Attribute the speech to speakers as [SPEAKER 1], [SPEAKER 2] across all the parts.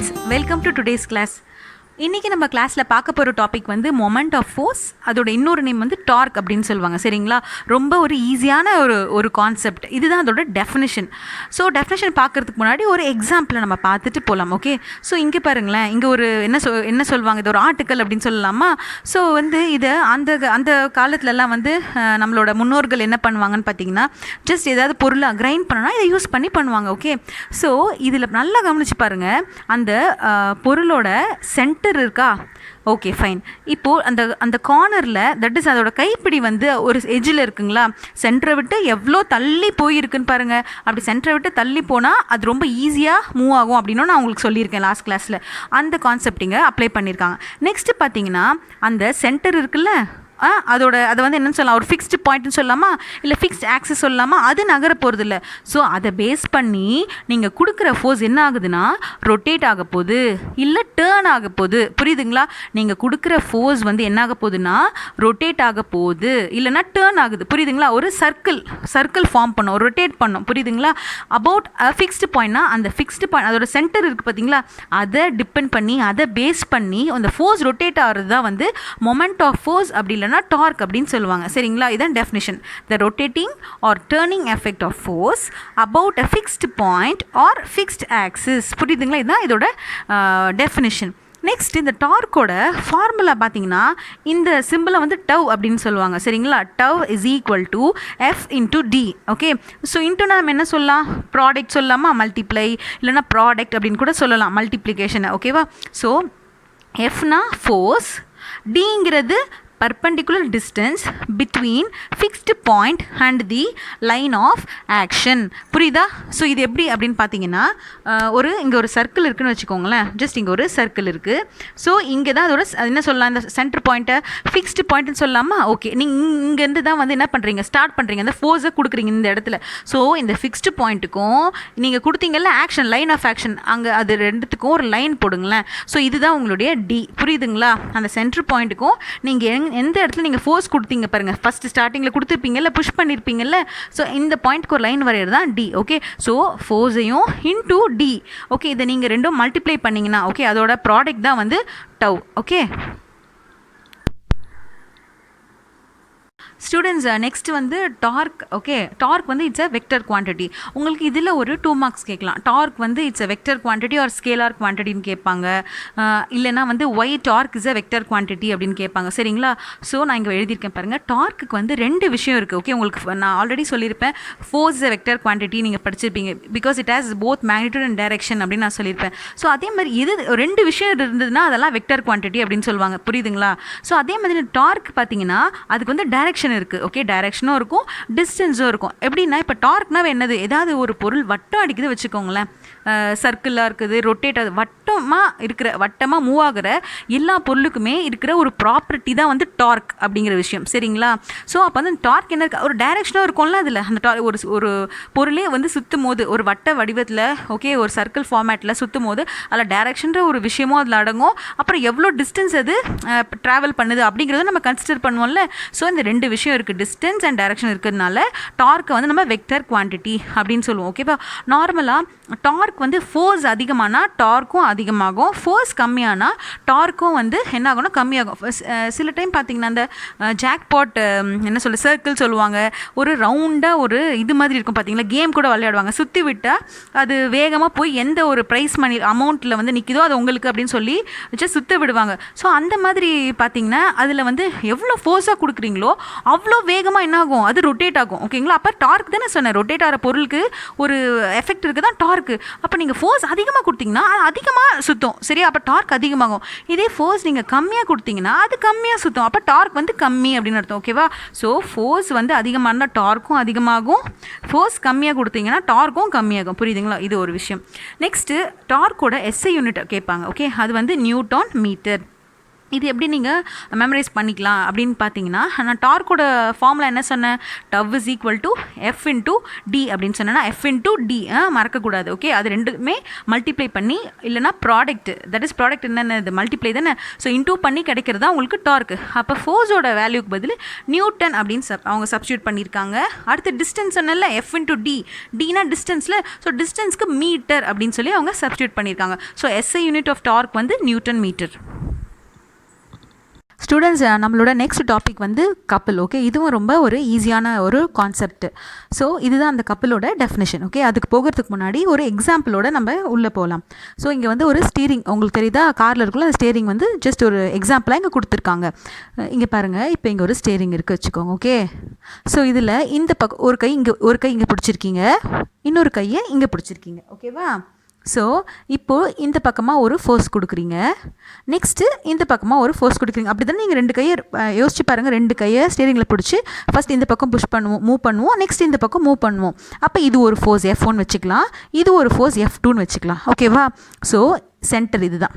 [SPEAKER 1] Students, welcome to today's class. இன்றைக்கி நம்ம கிளாஸில் பார்க்க போகிற டாபிக் வந்து மொமெண்ட் ஆஃப் ஃபோர்ஸ். அதோட இன்னொரு நேம் வந்து டார்க் அப்படின்னு சொல்லுவாங்க. சரிங்களா? ரொம்ப ஒரு ஈஸியான ஒரு கான்செப்ட். இதுதான் அதோட டெஃபினிஷன். ஸோ டெஃபினிஷன் பார்க்குறதுக்கு முன்னாடி ஒரு எக்ஸாம்பிளை நம்ம பார்த்துட்டு போகலாம். ஓகே, ஸோ இங்கே பாருங்களேன், இங்கே ஒரு என்ன சொல்லுவாங்க, இது ஒரு ஆர்டிக்கல் அப்படின்னு சொல்லலாமா? ஸோ வந்து இதை அந்த காலத்துலலாம் வந்து நம்மளோட முன்னோர்கள் என்ன பண்ணுவாங்கன்னு பார்த்தீங்கன்னா, ஜஸ்ட் ஏதாவது பொருளை கிரைண்ட் பண்ணனா இதை யூஸ் பண்ணி பண்ணுவாங்க. ஓகே, ஸோ இதில் நல்லா கவனித்து பாருங்கள், அந்த பொருளோட சென்டர் இருக்கா? Okay, fine. இப்போது அந்த கார்னரில், தட் இஸ் அதோட கைப்பிடி வந்து ஒரு எஜ்ஜில் இருக்குங்களா? சென்டரை விட்டு எவ்வளோ தள்ளி போயிருக்குன்னு பாருங்கள். அப்படி சென்டரை விட்டு தள்ளி போனால் அது ரொம்ப ஈஸியாக மூவ் ஆகும் அப்படின்னு நான் உங்களுக்கு சொல்லியிருக்கேன் லாஸ்ட் கிளாஸில். அந்த கான்செப்டிங்க அப்ளை பண்ணியிருக்காங்க. நெக்ஸ்ட்டு பார்த்தீங்கன்னா, அந்த சென்டர் இருக்குல்ல, அதை வந்து என்னென்னு சொல்லலாம், ஒரு ஃபிக்ஸ்டு பாயிண்ட்னு சொல்லலாமா, இல்லை ஃபிக்ஸ்ட் ஆக்சிஸ் சொல்லலாமா? அது நகர போகிறது இல்லை. ஸோ அதை பேஸ் பண்ணி நீங்கள் கொடுக்குற ஃபோர்ஸ் என்ன ஆகுதுன்னா, ரொட்டேட் ஆக போகுது, இல்லை டேர்ன் ஆக போகுது. புரியுதுங்களா? நீங்கள் கொடுக்குற ஃபோர்ஸ் வந்து என்ன ஆக போகுதுன்னா, ரொட்டேட் ஆக போகுது, இல்லைனா டேர்ன் ஆகுது. புரியுதுங்களா? ஒரு சர்க்கிள் ஃபார்ம் பண்ணோம், ரொட்டேட் பண்ணோம். புரியுதுங்களா? அபவுட் ஃபிக்ஸ்டு பாயிண்ட்னா, அந்த ஃபிக்ஸ்டு பாயிண்ட் அதோட சென்டர் இருக்குது பார்த்தீங்களா, அதை டிபெண்ட் பண்ணி, அதை பேஸ் பண்ணி அந்த ஃபோர்ஸ் ரொட்டேட் ஆகிறது தான் வந்து மொமெண்ட் ஆஃப் ஃபோர்ஸ், அப்படி இல்லை டார்க் அப்படின்னு சொல்லுவாங்க. சரிங்களா? இதான் definition. The rotating or turning effect of force about a fixed point or fixed axis. புரியுதுங்களா? இதுதான் இதோட டெஃபினிஷன். நெக்ஸ்ட், இந்த டார்க்கோட ஃபார்முலா பார்த்தீங்கன்னா, இந்த சிம்பிளை வந்து டவ் அப்படின்னு சொல்லுவாங்க. சரிங்களா? Tau is equal to F into d. Okay, so into நம்ம என்ன சொல்லலாம், ப்ராடக்ட் சொல்லலாமா, மல்டிப்ளை, இல்லைனா ப்ராடக்ட் அப்படின்னு கூட சொல்லலாம், மல்டிப்ளிகேஷனை. ஓகேவா? ஸோ எஃப்னா ஃபோர்ஸ், டிங்கிறது perpendicular distance between fixed point and the line of action. புரியுதா? ஸோ இது எப்படி அப்படின்னு பார்த்தீங்கன்னா, இங்கே ஒரு சர்க்கிள் இருக்குதுன்னு வச்சுக்கோங்களேன். ஜஸ்ட் இங்கே ஒரு சர்க்கிள் இருக்குது. ஸோ இங்கே தான் அதோட என்ன சொல்லலாம், இந்த சென்டர் பாயிண்ட்டை ஃபிக்ஸ்டு பாயிண்ட்னு சொல்லலாமா? ஓகே, நீங்கள் இங்கேருந்து தான் வந்து என்ன பண்ணுறீங்க, ஸ்டார்ட் பண்ணுறீங்க, அந்த ஃபோர்ஸை கொடுக்குறீங்க இந்த இடத்துல. ஸோ இந்த ஃபிக்ஸ்டு பாயிண்ட்டுக்கும் நீங்கள் கொடுத்தீங்கல்ல ஆக்ஷன், லைன் ஆஃப் ஆக்ஷன், அங்கே அது ரெண்டுத்துக்கும் ஒரு லைன் போடுங்களேன். ஸோ இதுதான் உங்களுடைய டி. புரியுதுங்களா? அந்த சென்டர் பாயிண்ட்டுக்கும் நீங்கள் எந்த இடத்துல நீங்கள் ஃபோர்ஸ் கொடுத்தீங்க பாருங்கள், ஃபஸ்ட்டு ஸ்டார்டிங்கில் கொடுத்துருப்பீங்கல்ல, புஷ் பண்ணியிருப்பீங்கல்ல, ஸோ இந்த பாயிண்ட்க்கு ஒரு லைன் வரைகிறது தான் டி. ஓகே, ஸோ ஃபோர்ஸையும் இன்டூ டி. ஓகே, இதை நீங்கள் ரெண்டும் மல்டிப்ளை பண்ணிங்கன்னா, ஓகே, அதோட ப்ராடக்ட் தான் வந்து டவ். ஓகே ஸ்டூடெண்ட்ஸ், நெக்ஸ்ட் வந்து டார்க். ஓகே, டார்க் வந்து இட்ஸ் அ வெக்டர் குவான்டிட்டி. உங்களுக்கு இதில் ஒரு 2 மார்க்ஸ் கேட்கலாம். டார்க் வந்து it's a vector quantity or scalar குவான்டிட்டின்னு கேட்பாங்க. இல்லைனா வந்து why torque is a vector quantity அப்படின்னு கேட்பாங்க. சரிங்களா? ஸோ நான் இங்கே எழுதியிருக்கேன் பாருங்கள். டார்க்கு வந்து 2 விஷயம் இருக்குது. ஓகே, உங்களுக்கு நான் ஆல்ரெடி சொல்லியிருப்பேன், force is a vector quantity நீங்கள் படிச்சிருப்பீங்க, because it has both magnitude and direction அப்படின்னு நான் சொல்லியிருப்பேன். ஸோ அதே மாதிரி இது 2 விஷயம் இருந்ததுன்னா அதெல்லாம் வெக்டர் குவான்டிட்டி அப்படின்னு சொல்லுவாங்க. புரியுதுங்களா? ஸோ அதே மாதிரி டார்க் பார்த்தீங்கன்னா, அதுக்கு வந்து டைரக்ஷன் இருக்குது. ஓகே, டைரக்ஷனும் இருக்கும், டிஸ்டன்ஸும் இருக்கும். எப்படின்னா, இப்போ டார்க்னா என்னது, ஏதாவது ஒரு பொருள் வட்டம் அடிக்குது வச்சுக்கோங்களேன், சர்க்கிளாக இருக்குது, ரொட்டேட் ஆகுது, வட்டமாக மூவ் ஆகிற எல்லா பொருளுக்குமே இருக்கிற ஒரு ப்ராப்பர்ட்டி தான் வந்து டார்க் அப்படிங்கிற விஷயம். சரிங்களா? ஸோ அப்போ வந்து டார்க் என்ன இருக்குது, ஒரு டைரக்ஷனும் இருக்கும்ல அதில். அந்த ஒரு பொருளே வந்து சுற்றும் போது ஒரு வட்ட வடிவத்தில், ஓகே, ஒரு சர்க்கிள் ஃபார்மேட்டில் சுற்றும் போது அதில் டைரக்ஷன்ற ஒரு விஷயமும் அதில் அடங்கும். அப்புறம் எவ்வளோ டிஸ்டன்ஸ் அது ட்ராவல் பண்ணுது அப்படிங்கிறத நம்ம கன்சிடர் பண்ணுவோம்ல. ஸோ இந்த 2 விஷயம் இருக்குது, டிஸ்டன்ஸ் அண்ட் டைரக்ஷன் இருக்கிறதுனால டார்க்கை வந்து நம்ம வெக்டர் குவான்டிட்டி அப்படின்னு சொல்லுவோம். ஓகேவா? நார்மலாக டார்க் வந்து ஃபோர்ஸ் அதிகமானால் டார்க்கும் அதிகமாகும், ஃபோர்ஸ் கம்மியானால் டார்க்கும் வந்து என்ன ஆகும்னா கம்மியாகும். சில டைம் பார்த்தீங்கன்னா, அந்த ஜாக்பாட் என்ன சொல்ல, சர்க்கிள் சொல்லுவாங்க, ஒரு ரவுண்டாக ஒரு இது மாதிரி இருக்கும் பார்த்தீங்களா, கேம் கூட விளையாடுவாங்க, சுற்றி விட்டால் அது வேகமாக போய் எந்த ஒரு ப்ரைஸ் மணி அமௌண்ட்டில் வந்து நிற்கிதோ அது உங்களுக்கு அப்படின்னு சொல்லி வச்சு சுற்ற விடுவாங்க. ஸோ அந்த மாதிரி பார்த்தீங்கன்னா, அதில் வந்து எவ்வளோ ஃபோர்ஸாக கொடுக்குறீங்களோ அவ்வளோ வேகமாக என்ன ஆகும், அது ரொட்டேட் ஆகும். ஓகேங்களா? அப்போ டார்க் தானே சொன்னேன், ரொட்டேட் ஆகிற பொருளுக்கு ஒரு எஃபெக்ட் இருக்குது தான் டார்க்கு. அப்போ நீங்கள் ஃபோர்ஸ் அதிகமாக கொடுத்தீங்கன்னா அது அதிகமாக சுற்றும். சரியா? அப்போ டார்க் அதிகமாகும். இதே ஃபோர்ஸ் நீங்கள் கம்மியாக கொடுத்தீங்கன்னா அது கம்மியாக சுற்றும். அப்போ டார்க் வந்து கம்மி அப்படின்னு அர்த்தம். ஓகேவா? ஸோ ஃபோர்ஸ் வந்து அதிகமாக இருந்தால் டார்க்கும் அதிகமாகும், ஃபோர்ஸ் கம்மியாக கொடுத்தீங்கன்னா டார்க்கும் கம்மியாகும். புரியுதுங்களா? இது ஒரு விஷயம். நெக்ஸ்ட்டு, டார்க்கோட எஸ்ஐ யூனிட் கேட்பாங்க. ஓகே, அது வந்து நியூட்டன் மீட்டர். இது எப்படி நீங்கள் மெமரைஸ் பண்ணிக்கலாம் அப்படின்னு பார்த்தீங்கன்னா, நான் டார்க்கோட ஃபார்முலா என்ன சொன்னேன்? Tau is equal to F into d அப்படின்னு சொன்னேன்னா எஃப் இன்டூ டி மறக்கக்கூடாது. ஓகே, அது ரெண்டுமே மல்டிப்ளை பண்ணி இல்லைனா ப்ராடக்ட், தட் இஸ் ப்ராடக்ட் என்னென்ன மல்டிப்ளை தானே, ஸோ இன்டூ பண்ணி கிடைக்கிறது தான் உங்களுக்கு டார்க்கு. அப்போ ஃபோர்ஸோட வேல்யூக்கு பதில் நியூட்டன் அப்படின்னு அவங்க சப்ஸ்டியூட் பண்ணியிருக்காங்க. அடுத்து டிஸ்டன்ஸ் சொன்னல எஃப் இன்டூ டி, டினா டிஸ்டன்ஸில், ஸோ டிஸ்டன்ஸ்க்கு மீட்டர் அப்படின்னு சொல்லி அவங்க சப்ஸ்டியூட் பண்ணியிருக்காங்க. So SI unit of torque வந்து நியூட்டன் மீட்டர். ஸ்டூடெண்ட்ஸ், நம்மளோட நெக்ஸ்ட் டாபிக் வந்து கப்பல். ஓகே, இதுவும் ரொம்ப ஒரு ஈஸியான ஒரு கான்செப்ட். ஸோ இதுதான் அந்த கப்பலோட டெஃபினேஷன். ஓகே, அதுக்கு போகிறதுக்கு முன்னாடி ஒரு எக்ஸாம்பிளோட நம்ம உள்ளே போகலாம். ஸோ இங்கே வந்து ஒரு ஸ்டீரிங் உங்களுக்கு தெரியுதா, காரில் இருக்குள்ள அந்த ஸ்டேரிங் வந்து ஜஸ்ட் ஒரு எக்ஸாம்பிளாக இங்கே கொடுத்துருக்காங்க. இங்கே பாருங்கள், இப்போ இங்கே ஒரு ஸ்டேரிங் இருக்குது வச்சுக்கோங்க. ஓகே, ஸோ இதில் இந்த பக்கம் ஒரு கை இங்கே பிடிச்சிருக்கீங்க, இன்னொரு கையை இங்கே பிடிச்சிருக்கீங்க. ஓகேவா? ஸோ இப்போது இந்த பக்கமாக ஒரு ஃபோர்ஸ் கொடுக்குறீங்க, நெக்ஸ்ட்டு இந்த பக்கமாக ஒரு ஃபோர்ஸ் கொடுக்குறீங்க. அப்படி தானே நீங்கள் ரெண்டு கையை யோசிச்சு பாருங்கள். ரெண்டு கையை ஸ்டீரிங்கில் பிடிச்சி ஃபஸ்ட் இந்த பக்கம் புஷ் பண்ணுவோம், மூவ் பண்ணுவோம், நெக்ஸ்ட் இந்த பக்கம் மூவ் பண்ணுவோம். அப்போ இது ஒரு ஃபோர்ஸ் F1 வச்சுக்கலாம், இது ஒரு ஃபோர்ஸ் F2ன்னு வச்சுக்கலாம். ஓகேவா? ஸோ சென்டர் இதுதான்.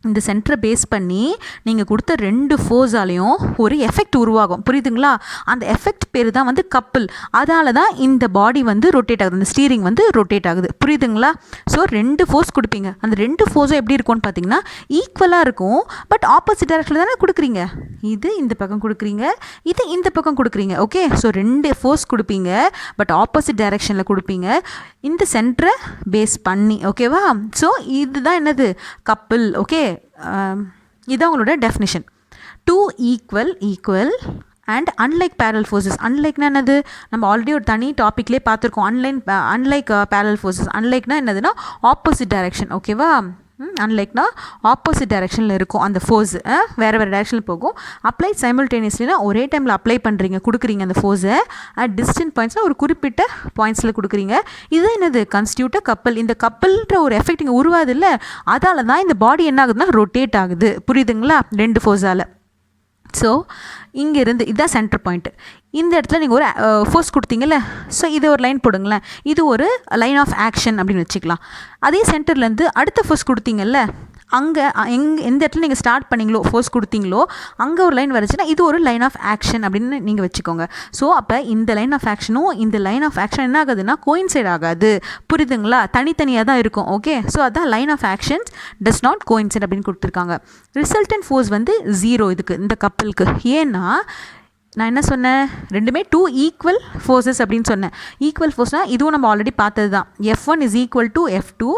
[SPEAKER 1] இந்த சென்டரை பேஸ் பண்ணி நீங்கள் கொடுத்த ரெண்டு ஃபோர்ஸாலையும் ஒரு எஃபெக்ட் உருவாகும். புரியுதுங்களா? அந்த எஃபெக்ட் பேர் தான் வந்து கப்பல். அதனால தான் இந்த பாடி வந்து ரொட்டேட் ஆகுது, இந்த ஸ்டீரிங் வந்து ரொட்டேட் ஆகுது. புரியுதுங்களா? ஸோ ரெண்டு ஃபோர்ஸ் கொடுப்பீங்க, அந்த ரெண்டு ஃபோர்ஸும் எப்படி இருக்கும்னு பார்த்தீங்கன்னா ஈக்குவலாக இருக்கும், பட் ஆப்போசிட் டைரக்ஷனில் தானே கொடுக்குறீங்க. இது இந்த பக்கம் கொடுக்குறீங்க, இது இந்த பக்கம் கொடுக்குறீங்க. ஓகே, ஸோ ரெண்டு ஃபோர்ஸ் கொடுப்பீங்க, பட் ஆப்போசிட் டைரக்ஷனில் கொடுப்பீங்க இந்த சென்டரை பேஸ் பண்ணி. ஓகேவா? ஸோ இதுதான் என்னது? கப்பல். ஓகே, இதுதான் உங்களோட definition. Two equal and unlike parallel forces. அன்லைக்னா என்னது? நம்ம ஆல்ரெடி ஒரு தனி டாப்பிக்லேயே பார்த்துருக்கோம். Unlike parallel forces. அன்லைக்னா என்னதுன்னா ஆப்போசிட் டைரக்ஷன். ஓகேவா? அன்லைக்னா ஆப்போசிட் டைரக்ஷனில் இருக்கும் அந்த ஃபோர்ஸ், வேறு டைரக்ஷனில் போகும். அப்ளை சைமல்டேனியஸ்லினா ஒரே டைமில் அப்ளை பண்ணுறீங்க, கொடுக்குறீங்க அந்த ஃபோர்ஸை அட் டிஸ்டன்ட் பாயிண்ட்ஸ்னால் ஒரு குறிப்பிட்ட பாயிண்ட்ஸில் கொடுக்குறீங்க. இது என்னது? கன்ஸ்டியூட் கப்பல். இந்த கப்பல்ன்ற ஒரு எஃபெக்ட் இங்கே உருவாது இல்லை, அதால் தான் இந்த பாடி என்ன ஆகுதுன்னா ரொட்டேட் ஆகுது. புரியுதுங்களா? ரெண்டு ஃபோர்ஸால். ஸோ இங்கேருந்து இதுதான் சென்டர் பாயிண்ட்டு. இந்த இடத்துல நீங்கள் ஒரு ஃபோர்ஸ் கொடுத்தீங்கல்ல, ஸோ இது ஒரு லைன் போடுங்களேன், இது ஒரு லைன் ஆஃப் ஆக்ஷன் அப்படின்னு வச்சுக்கலாம். அதே சென்டர்லேருந்து அடுத்த ஃபோர்ஸ் கொடுத்தீங்கல்ல, அங்கே எந்த இடத்துல நீங்கள் ஸ்டார்ட் பண்ணிங்களோ ஃபோர்ஸ் கொடுத்தீங்களோ அங்கே ஒரு லைன் வந்துச்சுன்னா இது ஒரு லைன் ஆஃப் ஆக்ஷன் அப்படின்னு நீங்கள் வச்சுக்கோங்க. ஸோ அப்போ இந்த லைன் ஆஃப் ஆக்ஷனும் இந்த லைன் ஆஃப் ஆக்ஷன் என்ன ஆகுதுன்னா கோயின்சைட் ஆகாது. புரியுதுங்களா? தனித்தனியாக தான் இருக்கும். ஓகே, ஸோ அதான் line of actions does not coincide அப்படின்னு கொடுத்துருக்காங்க. ரிசல்டன்ட் ஃபோர்ஸ் வந்து 0 இதுக்கு, இந்த கப்பலுக்கு. ஏன்னா நான் என்ன சொன்னேன்? ரெண்டுமே டூ ஈக்குவல் ஃபோர்ஸஸ் அப்படின்னு சொன்னேன். ஈக்குவல் ஃபோர்ஸ்னால் இதுவும் நம்ம ஆல்ரெடி பார்த்தது தான். F1 is equal to F2,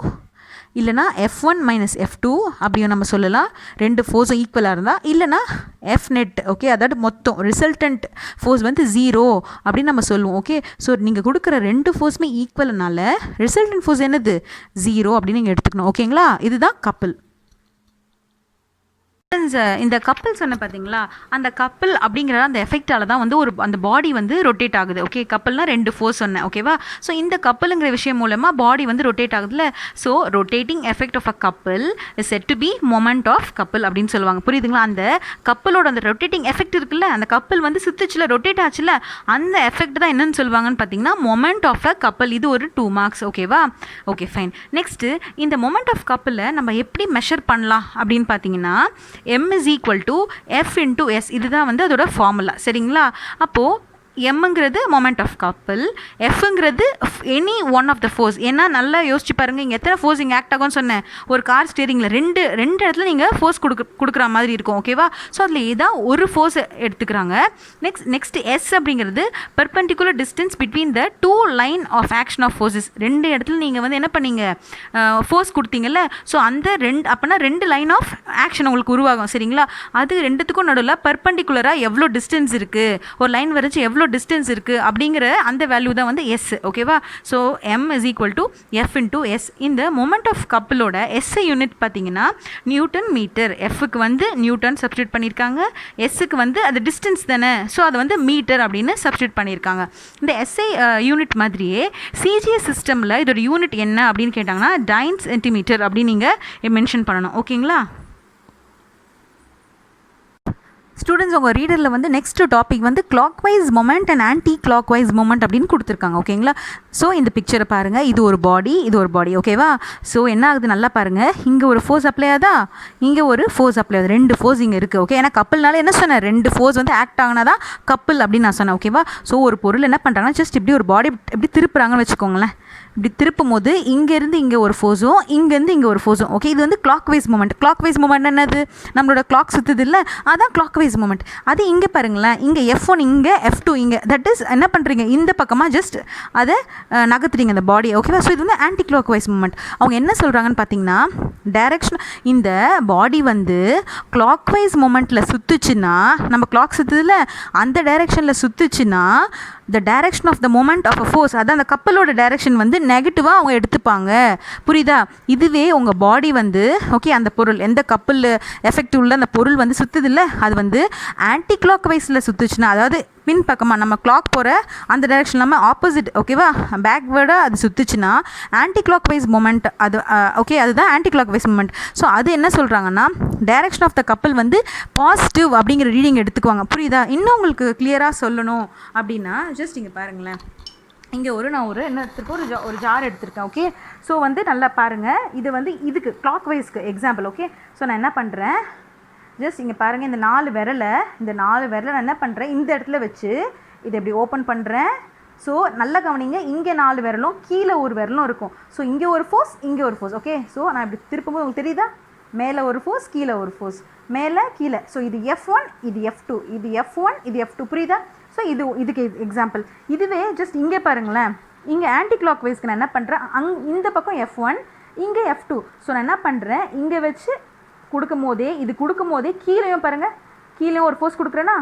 [SPEAKER 1] இல்லைனா F1 மைனஸ் F2 அப்படியும் நம்ம சொல்லலாம். ரெண்டு ஃபோர்ஸும் ஈக்குவலாக இருந்தால், இல்லைனா F நெட். ஓகே, அதாவது மொத்தம் ரிசல்டன்ட் ஃபோர்ஸ் வந்து 0 அப்படின்னு நம்ம சொல்லுவோம். ஓகே, ஸோ நீங்கள் கொடுக்குற ரெண்டு ஃபோர்ஸுமே ஈக்குவல்னால ரிசல்டன்ட் ஃபோர்ஸ் என்னது? 0 அப்படின்னு நீங்கள் எடுத்துக்கணும். ஓகேங்களா? இதுதான் கப்பல். இந்த கப்பல் சொன்ன பார்த்தீங்களா, அந்த கப்பல் அப்படிங்கிற அந்த எஃபெக்டால தான் வந்து அந்த பாடி வந்து ரொட்டேட் ஆகுது. ஓகே, கப்பல்னால் ரெண்டு ஃபோர்ஸ் சொன்னேன். ஓகேவா? ஸோ இந்த கப்பலுங்கிற விஷயம் மூலமாக பாடி வந்து ரொட்டேட் ஆகுதுல்ல. So rotating effect of a couple is said to be moment of couple அப்படின்னு சொல்லுவாங்க. புரியுதுங்களா? அந்த கப்பலோட அந்த ரொட்டேட்டிங் எஃபெக்ட் இருக்குல்ல, அந்த கப்பல் வந்து சுத்துச்சுல, ரொட்டேட் ஆச்சுல, அந்த எஃபெக்ட் தான் என்னன்னு சொல்லுவாங்கன்னு பார்த்தீங்கன்னா மொமெண்ட் ஆஃப் அ கப்பல். இது ஒரு 2 மார்க்ஸ். ஓகேவா? Okay, fine. நெக்ஸ்ட்டு இந்த மொமெண்ட் ஆஃப் கப்பலை நம்ம எப்படி மெஷர் பண்ணலாம் அப்படின்னு பார்த்தீங்கன்னா M is equal to F into S. இதுதான் வந்து அதோட ஃபார்முலா. சரிங்களா? அப்போது எம்ங்கிறது மொமெண்ட் ஆஃப் கப்பல், எஃப்ங்கிறது any one of the force. ஏன்னா நல்லா யோசிச்சு பாருங்கள், இங்கே எத்தனை ஃபோர்ஸ் இங்கே ஆக்ட் ஆகும்னு சொன்னேன். ஒரு கார் ஸ்டேரிங்கில் ரெண்டு இடத்துல நீங்கள் ஃபோர்ஸ் கொடுக்குற மாதிரி இருக்கும். ஓகேவா? ஸோ அதில் ஏதாவது ஒரு ஃபோர்ஸ் எடுத்துக்கிறாங்க. நெக்ஸ்ட் எஸ் அப்படிங்கிறது perpendicular distance between the 2 line of action of forces. ரெண்டு இடத்துல நீங்கள் வந்து என்ன பண்ணீங்க? ஃபோர்ஸ் கொடுத்தீங்கல்ல, ஸோ அந்த அப்போனா ரெண்டு லைன் ஆஃப் ஆக்ஷன் உங்களுக்கு உருவாகும். சரிங்களா? அது ரெண்டுத்துக்கும் நடுவில் பெர்பெண்டிகுலராக எவ்வளோ டிஸ்டன்ஸ் இருக்குது, ஒரு லைன் வரைச்சு எவ்வளோ டிஸ்டன்ஸ் இருக்குது அப்படிங்கிற அந்த வேல்யூ தான் வந்து எஸ். ஓகேவா? So M is equal to F into s. இந்த மொமெண்ட் ஆஃப் கப்பலோட எஸ்ஐ யூனிட் பார்த்தீங்கன்னா நியூட்டன் மீட்டர். எஃப்க்கு வந்து நியூட்டன் சப்ஸ்டியூட் பண்ணியிருக்காங்க, எஸ்ஸுக்கு வந்து அது டிஸ்டன்ஸ் தானே, ஸோ அதை வந்து மீட்டர் அப்படின்னு சப்ஸ்டியூட் பண்ணியிருக்காங்க. இந்த எஸ்ஐ யூனிட் மாதிரியே சிஜிஎஸ் சிஸ்டமில் இதோட யூனிட் என்ன அப்படின்னு கேட்டாங்கன்னா டைன் சென்டிமீட்டர் அப்படின்னு நீங்கள் மென்ஷன் பண்ணணும். ஓகேங்களா? ஸ்டூடெண்ட்ஸ் உங்கள் ரீடரில் வந்து நெக்ஸ்ட் டாபிக் வந்து clock wise moment and anti clock wise moment அப்படின்னு கொடுத்துருக்காங்க. ஓகேங்களா? ஸோ இந்த பிக்சரை பாருங்கள், இது ஒரு பாடி, இது ஒரு பாடி. ஓகேவா? ஸோ என்ன ஆகுது நல்லா பாருங்கள், இங்கே ஒரு ஃபோர்ஸ் அப்ளை ஆகுதா, இங்கே ஒரு ஃபோர்ஸ் அப்ளை ஆகுது, 2 ஃபோர்ஸ் இங்கே இருக்குது. ஓகே, ஏன்னா கப்பல்னால என்ன சொன்னேன், 2 ஃபோர்ஸ் வந்து ஆக்ட் ஆகினா தான் கப்பல் அப்படின்னு நான் சொன்னேன். ஓகேவா? ஸோ ஒரு பொருள் என்ன பண்ணுறாங்கன்னா ஜஸ்ட் இப்படி ஒரு பாடி எப்படி திருப்புறாங்கன்னு வச்சுக்கோங்களேன். இப்படி திருப்பும் போது இங்கேருந்து இங்கே ஒரு ஃபோர்ஸும் இங்கேருந்து இங்கே ஒரு ஃபோர்ஸும். ஓகே, இது வந்து clock wise moment. Clock wise moment என்னது, நம்மளோட கிளாக் சுற்றுது இல்லை, அதான் கிளாக் வைஸ் மூமெண்ட். அது இங்கே பாருங்களேன், இங்கே F1 இங்கே F2 இங்கே, தட் இஸ் என்ன பண்ணுறீங்க, இந்த பக்கமாக ஜஸ்ட் அதை நகர்த்துறீங்க அந்த பாடியை. ஓகேவா? ஸோ இது வந்து ஆன்டி கிளாக் வைஸ் மூமெண்ட். அவங்க என்ன சொல்கிறாங்கன்னு பார்த்தீங்கன்னா, டைரக்ஷன் இந்த பாடி வந்து கிளாக் வைஸ் மூமெண்ட்டில் சுற்றுச்சுன்னா, நம்ம கிளாக் சுற்றுதில்ல அந்த டைரெக்ஷனில் சுற்றுச்சுன்னா the direction of the moment of a force, அதான் அந்த கப்பலோட டைரெக்ஷன் வந்து நெகட்டிவாக அவங்க எடுத்துப்பாங்க. புரியுதா? இதுவே உங்கள் பாடி வந்து ஓகே, அந்த பொருள் எந்த கப்பல் எஃபெக்ட் உள்ள அந்த பொருள் வந்து சுற்றுது இல்லை, அது வந்து ஆன்டி கிளாக் வைஸில் சுற்றுச்சுன்னா, அதாவது பின் பக்கமாக நம்ம கிளாக் போகிற அந்த டைரெக்ஷன் இல்லாமல் ஆப்போசிட், ஓகேவா, பேக்வேர்டாக அது சுற்றுச்சுன்னா ஆன்டி கிளாக் வைஸ் மூமெண்ட். அது ஓகே, அதுதான் anti clock wise moment. So அது என்ன சொல்கிறாங்கன்னா, டைரெக்ஷன் ஆஃப் த கப்பல் வந்து பாசிட்டிவ் அப்படிங்கிற ரீடிங் எடுத்துக்குவாங்க. புரியுதா? இன்னும் உங்களுக்கு கிளியராக சொல்லணும் அப்படின்னா ஜஸ்ட் இங்கே பாருங்களேன், இங்கே நான் என்ன எடுத்துருக்கேன், ஒரு ஜார் எடுத்திருக்கேன். ஓகே, ஸோ வந்து நல்லா பாருங்கள், இது வந்து இதுக்கு கிளாக் வைஸ்க்கு எக்ஸாம்பிள். ஓகே, ஸோ நான் என்ன பண்ணுறேன், ஜஸ்ட் இங்கே பாருங்கள், இந்த 4 விரலை நான் என்ன பண்ணுறேன், இந்த இடத்துல வச்சு இதை இப்படி ஓப்பன் பண்ணுறேன். ஸோ நல்லா கவனிங்க, இங்கே 4 விரலும் கீழே ஒரு விரலும் இருக்கும். ஸோ இங்கே ஒரு ஃபோர்ஸ், இங்கே ஒரு ஃபோர்ஸ். ஓகே, ஸோ நான் இப்படி திருப்பும்போது உங்களுக்கு தெரியுதா, மேலே ஒரு ஃபோர்ஸ், கீழே ஒரு ஃபோர்ஸ், மேலே கீழே. ஸோ இது F1, இது F2, இது F1, இது F2. புரியுதா? ஸோ இதுக்கு எக்ஸாம்பிள். இதுவே ஜஸ்ட் இங்கே பாருங்களேன், இங்கே ஆன்டி கிளாக் வைஸ்க்கு நான் என்ன பண்ணுறேன், இந்த பக்கம் F1, இங்கே F2. ஸோ நான் என்ன பண்ணுறேன், இங்கே வச்சு கொடுக்கும் போதே கீழேயும் பாருங்கள், கீழேயும் ஒரு ஃபோர்ஸ் கொடுக்குறேன்னா,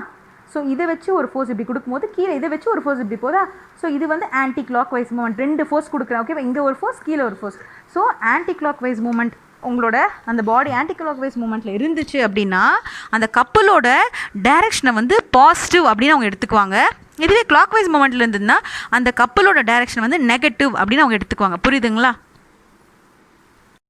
[SPEAKER 1] ஸோ இதை வச்சு ஒரு ஃபோர்ஸ் இப்படி கொடுக்கும்போது கீழே இதை வச்சு ஒரு ஃபோர்ஸ் இப்படி போதா. ஸோ இது வந்து anti clock wise moment. 2 force கொடுக்குறேன். ஓகேவா? இங்கே ஒரு ஃபோர்ஸ், கீழே ஒரு force. So anti clock wise moment உங்களோட அந்த பாடி ஆன்டி கிளாக் வைஸ் மூமெண்ட்டில் இருந்துச்சு அப்படின்னா அந்த கப்பலோட டைரெக்ஷனை வந்து பாசிட்டிவ் அப்படின்னு அவங்க எடுத்துக்குவாங்க. இதுவே கிளாக் வைஸ் மூமெண்ட்டில் இருந்ததுன்னா அந்த கப்பலோட டைரெக்ஷன் வந்து நெகட்டிவ் அப்படின்னு அவங்க எடுத்துக்குவாங்க. புரியுதுங்களா?